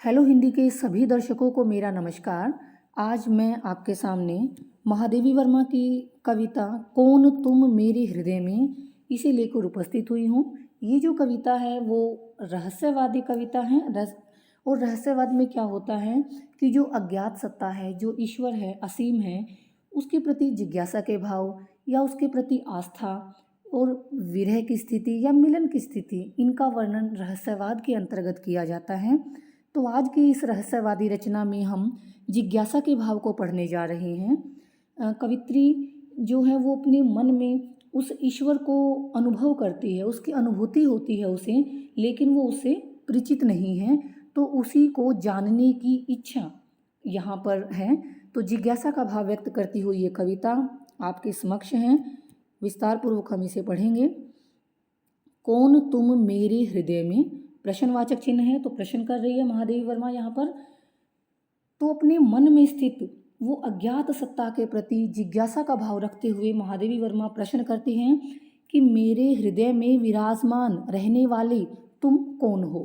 Hello Hindi के सभी दर्शकों को मेरा नमस्कार। आज मैं आपके सामने महादेवी वर्मा की कविता कौन तुम मेरे हृदय में इसे लेकर उपस्थित हुई हूँ। ये जो कविता है वो रहस्यवादी कविता है। और रहस्यवाद में क्या होता है कि जो अज्ञात सत्ता है, जो ईश्वर है, असीम है, उसके प्रति जिज्ञासा के भाव या उसके प्रति आस्था और विरह की स्थिति या मिलन की स्थिति, इनका वर्णन रहस्यवाद के अंतर्गत किया जाता है। तो आज की इस रहस्यवादी रचना में हम जिज्ञासा के भाव को पढ़ने जा रहे हैं। कवित्री जो है वो अपने मन में उस ईश्वर को अनुभव करती है, उसकी अनुभूति होती है उसे, लेकिन वो उससे परिचित नहीं है। तो उसी को जानने की इच्छा यहाँ पर है। तो जिज्ञासा का भाव व्यक्त करती हुई ये कविता आपके समक्ष है। विस्तार पूर्वक हम इसे पढ़ेंगे। कौन तुम मेरे हृदय में, प्रश्नवाचक चिन्ह है तो प्रश्न कर रही है महादेवी वर्मा यहाँ पर। तो अपने मन में स्थित वो अज्ञात सत्ता के प्रति जिज्ञासा का भाव रखते हुए महादेवी वर्मा प्रश्न करती हैं कि मेरे हृदय में विराजमान रहने वाले तुम कौन हो।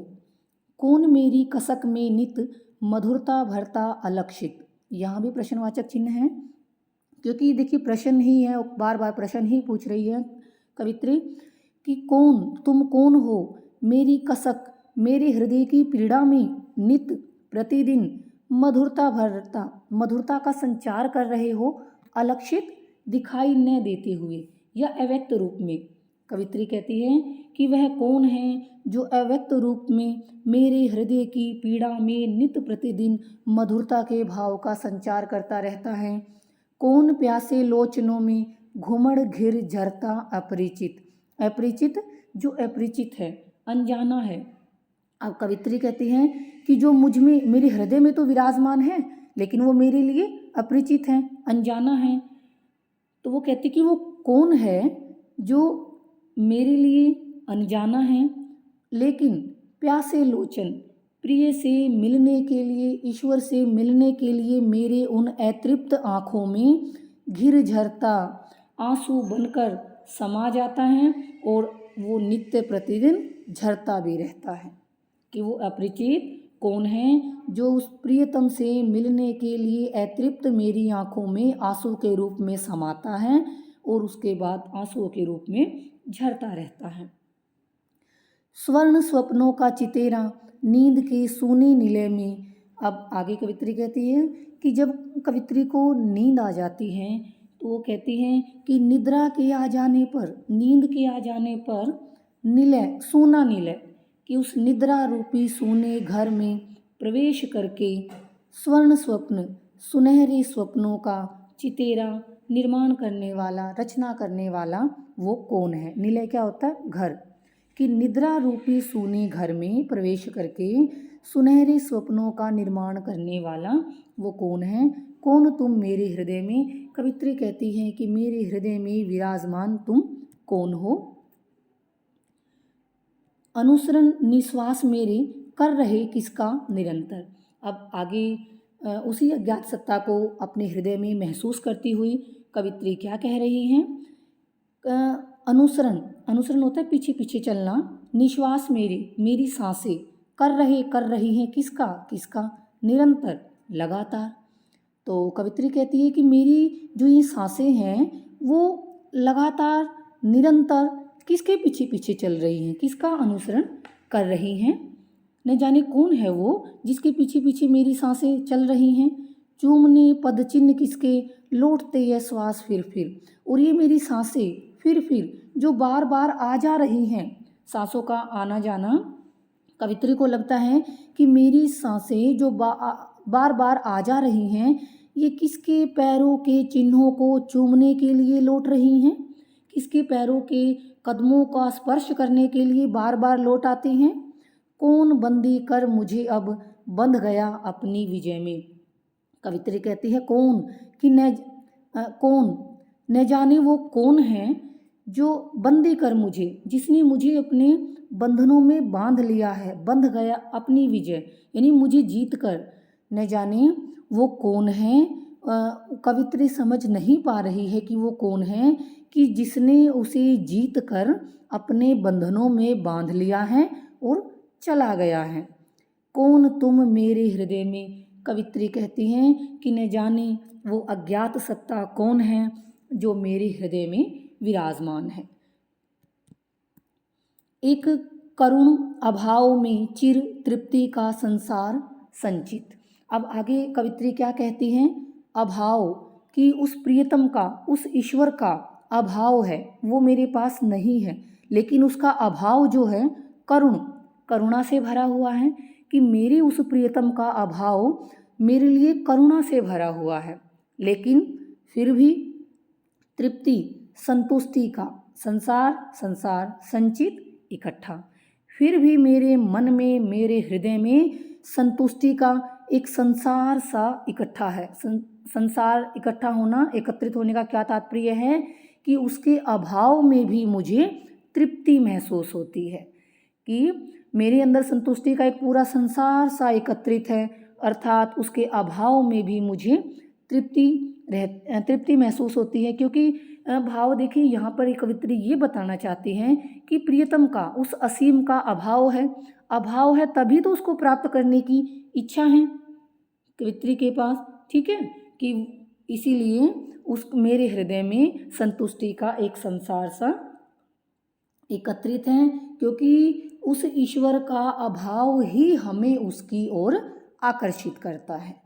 कौन मेरी कसक में नित मधुरता भरता अलक्षित। यहाँ भी प्रश्नवाचक चिन्ह है, क्योंकि देखिए प्रश्न ही है, बार बार प्रश्न ही पूछ रही है कवित्री कि कौन तुम कौन हो मेरी कसक, मेरे हृदय की पीड़ा में नित प्रतिदिन मधुरता का संचार कर रहे हो, अलक्षित दिखाई न देते हुए या अव्यक्त रूप में। कवित्री कहती है कि वह कौन है जो अव्यक्त रूप में मेरे हृदय की पीड़ा में नित प्रतिदिन मधुरता के भाव का संचार करता रहता है। कौन प्यासे लोचनों में घुमड़ घिर झरता अपरिचित। अपरिचित जो अपरिचित है, अनजाना है। अब कवित्री कहती हैं कि जो मुझ में, मेरे हृदय में तो विराजमान है, लेकिन वो मेरे लिए अपरिचित है, अनजाना है। तो वो कहती कि वो कौन है जो मेरे लिए अनजाना है, लेकिन प्यासे लोचन, प्रिय से मिलने के लिए, ईश्वर से मिलने के लिए मेरे उन अतृप्त आँखों में घिर झरता आंसू बनकर समा जाता है और वो नित्य प्रतिदिन झरता भी रहता है। कि वो अपरिचित कौन है जो उस प्रियतम से मिलने के लिए अतृप्त मेरी आँखों में आंसू के रूप में समाता है और उसके बाद आंसुओं के रूप में झरता रहता है। स्वर्ण स्वप्नों का चितेरा नींद के सूने निलय में। अब आगे कवित्री कहती है कि जब कवित्री को नींद आ जाती है तो वो कहती हैं कि निद्रा के आ जाने पर, नींद के आ जाने पर निलय, सूना निलय, कि उस निद्रा रूपी सोने घर में प्रवेश करके स्वर्ण स्वप्न, सुनहरे स्वप्नों का चितेरा निर्माण करने वाला, रचना करने वाला वो कौन है। निलय क्या होता है? घर। कि निद्रा रूपी सोने घर में प्रवेश करके सुनहरे स्वप्नों का निर्माण करने वाला वो कौन है। कौन तुम मेरे हृदय में, कवित्री कहती है कि मेरे हृदय में विराजमान तुम कौन हो। अनुसरण निश्वास मेरे कर रहे किसका निरंतर। अब आगे उसी अज्ञात सत्ता को अपने हृदय में महसूस करती हुई कवित्री क्या कह रही हैं। अनुसरण, अनुसरण होता है पीछे पीछे चलना। निश्वास मेरे, मेरी सांसें कर रही हैं किसका, किसका, निरंतर, लगातार। तो कवित्री कहती है कि मेरी जो ये सांसें हैं वो लगातार, निरंतर किसके पीछे पीछे चल रही हैं, किसका अनुसरण कर रही हैं। न जाने कौन है वो जिसके पीछे पीछे मेरी सांसें चल रही हैं। चूमने पद चिन्ह किसके, लौटते यह श्वास फिर। और ये मेरी सांसें फिर जो बार बार आ जा रही हैं, सांसों का आना जाना, कवित्री को लगता है कि मेरी सांसें जो बार बार आ जा रही हैं, ये किसके पैरों के चिन्हों को चूमने के लिए लौट रही हैं, किसके पैरों के कदमों का स्पर्श करने के लिए बार बार लौट आती हैं। कौन बंदी कर मुझे अब बंध गया अपनी विजय में। कवित्री कहती है कौन, कि कौन, न जाने वो कौन है जो बंदी कर मुझे, जिसने मुझे अपने बंधनों में बांध लिया है, बंध गया अपनी विजय, यानी मुझे जीत कर। न जाने वो कौन है। कवित्री समझ नहीं पा रही है कि वो कौन है कि जिसने उसे जीत कर अपने बंधनों में बांध लिया है और चला गया है। कौन तुम मेरे हृदय में। कवित्री कहती हैं कि न जाने वो अज्ञात सत्ता कौन है जो मेरे हृदय में विराजमान है। एक करुण अभाव में चिर तृप्ति का संसार संचित। अब आगे कवित्री क्या कहती हैं, अभाव कि उस प्रियतम का, उस ईश्वर का अभाव है, वो मेरे पास नहीं है, लेकिन उसका अभाव जो है करुणा से भरा हुआ है, कि मेरे उस प्रियतम का अभाव मेरे लिए करुणा से भरा हुआ है, लेकिन फिर भी तृप्ति संतुष्टि का संसार संचित इकट्ठा, फिर भी मेरे मन में, मेरे हृदय में संतुष्टि का एक संसार सा इकट्ठा है। संसार इकट्ठा होना, एकत्रित होने का क्या तात्पर्य है कि उसके अभाव में भी मुझे तृप्ति महसूस होती है, कि मेरे अंदर संतुष्टि का एक पूरा संसार सा एकत्रित है, अर्थात उसके अभाव में भी मुझे तृप्ति महसूस होती है। क्योंकि भाव देखिए, यहाँ पर एक कवित्री ये बताना चाहती हैं कि प्रियतम का, उस असीम का अभाव है तभी तो उसको प्राप्त करने की इच्छा है कवित्री के पास, ठीक है, कि इसीलिए उस मेरे हृदय में संतुष्टि का एक संसार सा एकत्रित है, क्योंकि उस ईश्वर का अभाव ही हमें उसकी ओर आकर्षित करता है।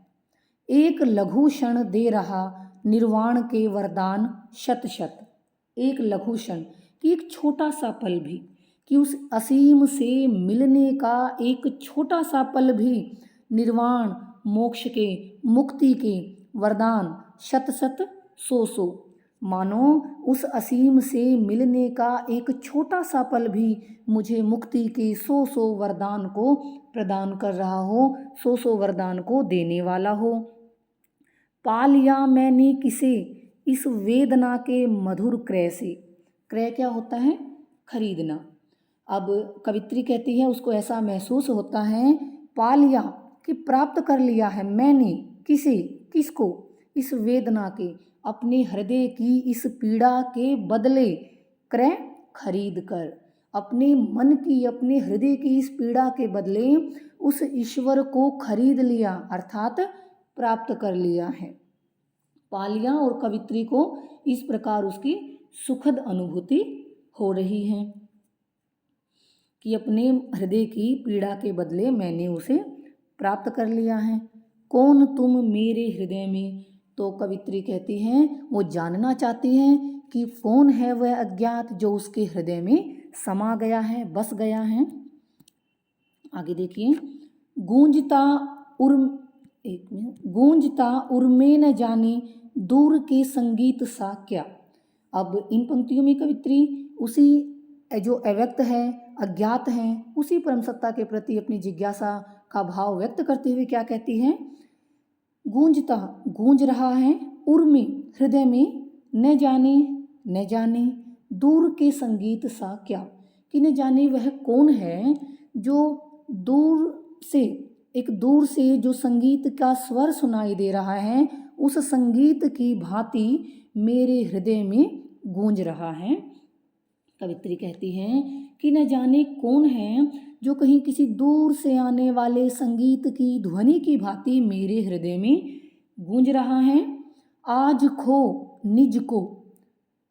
एक लघु क्षण दे रहा निर्वाण के वरदान शत शत। एक लघु क्षण कि एक छोटा सा पल भी, कि उस असीम से मिलने का एक छोटा सा पल भी निर्वाण, मोक्ष के, मुक्ति के वरदान शत शत सौ। मानो उस असीम से मिलने का एक छोटा सा पल भी मुझे मुक्ति के सौ वरदान को प्रदान कर रहा हो, सौ वरदान को देने वाला हो। पा लिया मैंने किसे इस वेदना के मधुर क्रय से। क्रय क्या होता है, खरीदना। अब कवित्री कहती है उसको ऐसा महसूस होता है, पा लिया कि प्राप्त कर लिया है मैंने, किसको, इस वेदना के, अपने हृदय की इस पीड़ा के बदले, क्रय खरीद कर, अपने मन की, अपने हृदय की इस पीड़ा के बदले उस ईश्वर को खरीद लिया, अर्थात प्राप्त कर लिया है, पा लिया। और कवित्री को इस प्रकार उसकी सुखद अनुभूति हो रही है कि अपने हृदय की पीड़ा के बदले मैंने उसे प्राप्त कर लिया है। कौन तुम मेरे हृदय में। तो कवित्री कहती हैं, वो जानना चाहती हैं कि कौन है वह अज्ञात जो उसके हृदय में समा गया है, बस गया है। आगे देखिए, गूंजता उर्मे न जाने दूर के संगीत सा क्या। अब इन पंक्तियों में कवित्री उसी जो अव्यक्त है, अज्ञात हैं, उसी परम सत्ता के प्रति अपनी जिज्ञासा का भाव व्यक्त करते हुए क्या कहती हैं, गूंज रहा है उर्मे, हृदय में, न जाने दूर के संगीत सा क्या, कि न जाने वह कौन है जो दूर से जो संगीत का स्वर सुनाई दे रहा है, उस संगीत की भांति मेरे हृदय में गूंज रहा है। कवित्री कहती हैं कि न जाने कौन है जो कहीं किसी दूर से आने वाले संगीत की ध्वनि की भांति मेरे हृदय में गूंज रहा है। आज खो निज को।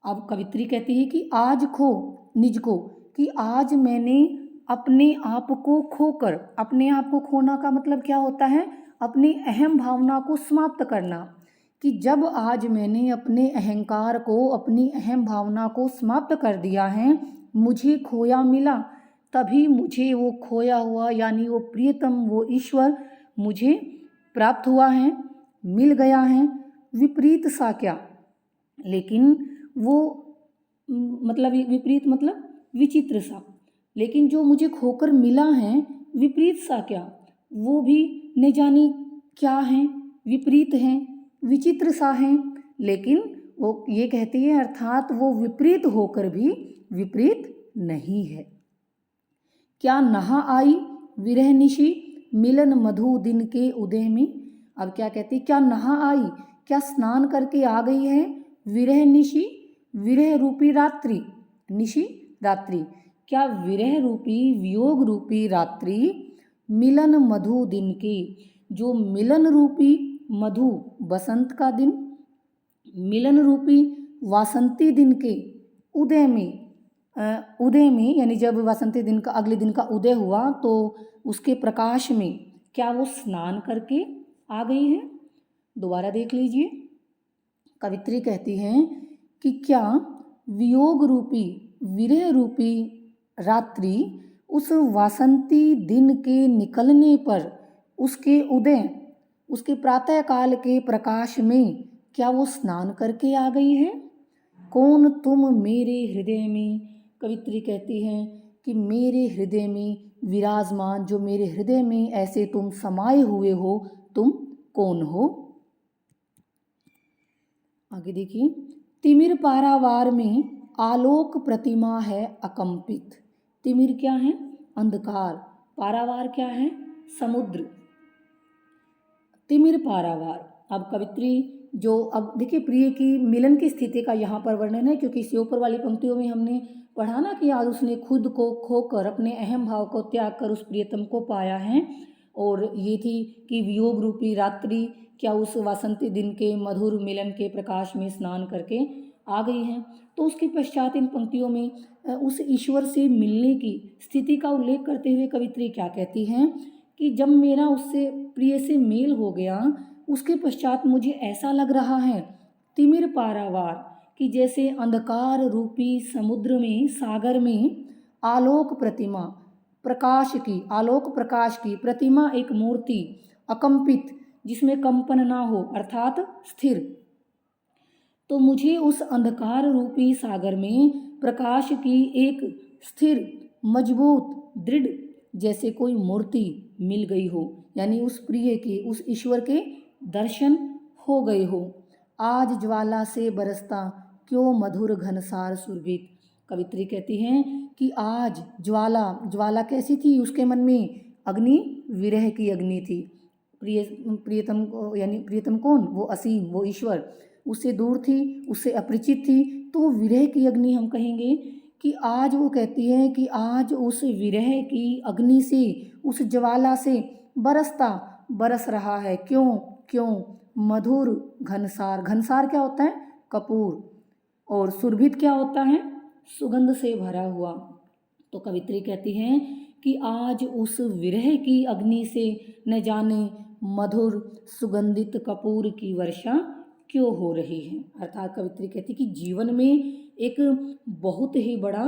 अब कवित्री कहती है कि आज खो निज को, कि आज मैंने अपने आप को खोकर, अपने आप को खोना का मतलब क्या होता है, अपनी अहम भावना को समाप्त करना, कि जब आज मैंने अपने अहंकार को, अपनी अहम भावना को समाप्त कर दिया है, मुझे खोया मिला, तभी मुझे वो खोया हुआ यानी वो प्रियतम, वो ईश्वर मुझे प्राप्त हुआ है, मिल गया है। विपरीत सा क्या, लेकिन वो मतलब विपरीत मतलब विचित्र सा, लेकिन जो मुझे खोकर मिला है विपरीत सा क्या, वो भी न जाने क्या है, विपरीत हैं, विचित्र सा है, लेकिन वो ये कहती है अर्थात वो विपरीत होकर भी विपरीत नहीं है। क्या नहा आई विरह निशि मिलन मधु दिन के उदय में। अब क्या कहती, क्या नहा आई, क्या स्नान करके आ गई है, विरह निशि, विरह रूपी रात्रि, निशि रात्रि, क्या विरह रूपी, वियोग रूपी रात्रि मिलन मधु दिन के, जो मिलन रूपी मधु बसंत का दिन, मिलन रूपी वासंती दिन के उदय में, उदय में यानी जब वासंती दिन का अगले दिन का उदय हुआ तो उसके प्रकाश में क्या वो स्नान करके आ गई है। दोबारा देख लीजिए, कवित्री कहती हैं कि क्या वियोग रूपी विरह रूपी रात्रि उस वासंती दिन के निकलने पर उसके उदय, उसके प्रातः काल के प्रकाश में क्या वो स्नान करके आ गई है। कौन तुम मेरे हृदय में, कवित्री कहती हैं कि मेरे हृदय में विराजमान, जो मेरे हृदय में ऐसे तुम समाये हुए हो, तुम कौन हो। आगे देखिए, तिमिर पारावार में आलोक प्रतिमा है अकंपित। तिमिर क्या है, अंधकार, पारावार क्या है, समुद्र। तिमिर पारावार, अब कवित्री जो, अब देखिए प्रिय की मिलन की स्थिति का यहाँ पर वर्णन है, क्योंकि इससे ऊपर वाली पंक्तियों में हमने पढ़ा ना कि आज उसने खुद को खोकर अपने अहम भाव को त्याग कर उस प्रियतम को पाया है। और ये थी कि वियोग रूपी रात्रि क्या उस वासंती दिन के मधुर मिलन के प्रकाश में स्नान करके आ गई हैं। तो उसके पश्चात इन पंक्तियों में उस ईश्वर से मिलने की स्थिति का उल्लेख करते हुए कवित्री क्या कहती हैं कि जब मेरा उससे प्रिय से मेल हो गया, उसके पश्चात मुझे ऐसा लग रहा है तिमिर पारावार, कि जैसे अंधकार रूपी समुद्र में, सागर में आलोक प्रतिमा, प्रकाश की, आलोक प्रकाश की प्रतिमा, एक मूर्ति अकंपित, जिसमें कंपन ना हो अर्थात स्थिर। तो मुझे उस अंधकार रूपी सागर में प्रकाश की एक स्थिर, मजबूत, दृढ़ जैसे कोई मूर्ति मिल गई हो, यानी उस प्रिय के, उस ईश्वर के दर्शन हो गए हो। आज ज्वाला से बरसता क्यों मधुर घनसार सुरभित। कवित्री कहती हैं कि आज ज्वाला, ज्वाला कैसी थी उसके मन में, अग्नि, विरह की अग्नि थी। प्रियतम यानी प्रियतम कौन, वो असीम, वो ईश्वर, उससे दूर थी, उससे अपरिचित थी, तो वो विरह की अग्नि हम कहेंगे कि आज वो कहती है कि आज उस विरह की अग्नि से, उस ज्वाला से बरस रहा है क्यों, क्यों मधुर घनसार। घनसार क्या होता है, कपूर, और सुरभित क्या होता है, सुगंध से भरा हुआ। तो कवित्री कहती हैं कि आज उस विरह की अग्नि से न जाने मधुर सुगंधित कपूर की वर्षा क्यों हो रही है। अर्थात कवित्री कहती कि जीवन में एक बहुत ही बड़ा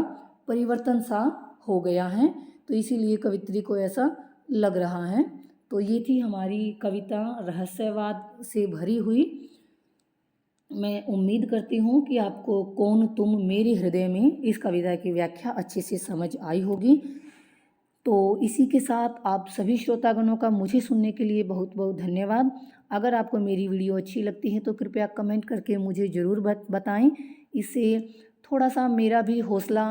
परिवर्तन सा हो गया है, तो इसीलिए कवित्री को ऐसा लग रहा है। तो ये थी हमारी कविता रहस्यवाद से भरी हुई। मैं उम्मीद करती हूँ कि आपको कौन तुम मेरे हृदय में इस कविता की व्याख्या अच्छे से समझ आई होगी। तो इसी के साथ आप सभी श्रोतागणों का मुझे सुनने के लिए बहुत बहुत धन्यवाद। अगर आपको मेरी वीडियो अच्छी लगती है तो कृपया कमेंट करके मुझे ज़रूर बताएं। इससे थोड़ा सा मेरा भी हौसला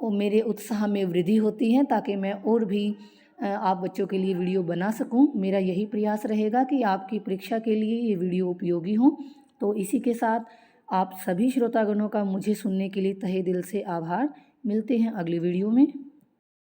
और मेरे उत्साह में वृद्धि होती है, ताकि मैं और भी आप बच्चों के लिए वीडियो बना सकूं। मेरा यही प्रयास रहेगा कि आपकी परीक्षा के लिए ये वीडियो उपयोगी हो। तो इसी के साथ आप सभी श्रोतागणों का मुझे सुनने के लिए तहे दिल से आभार। मिलते हैं अगली वीडियो में।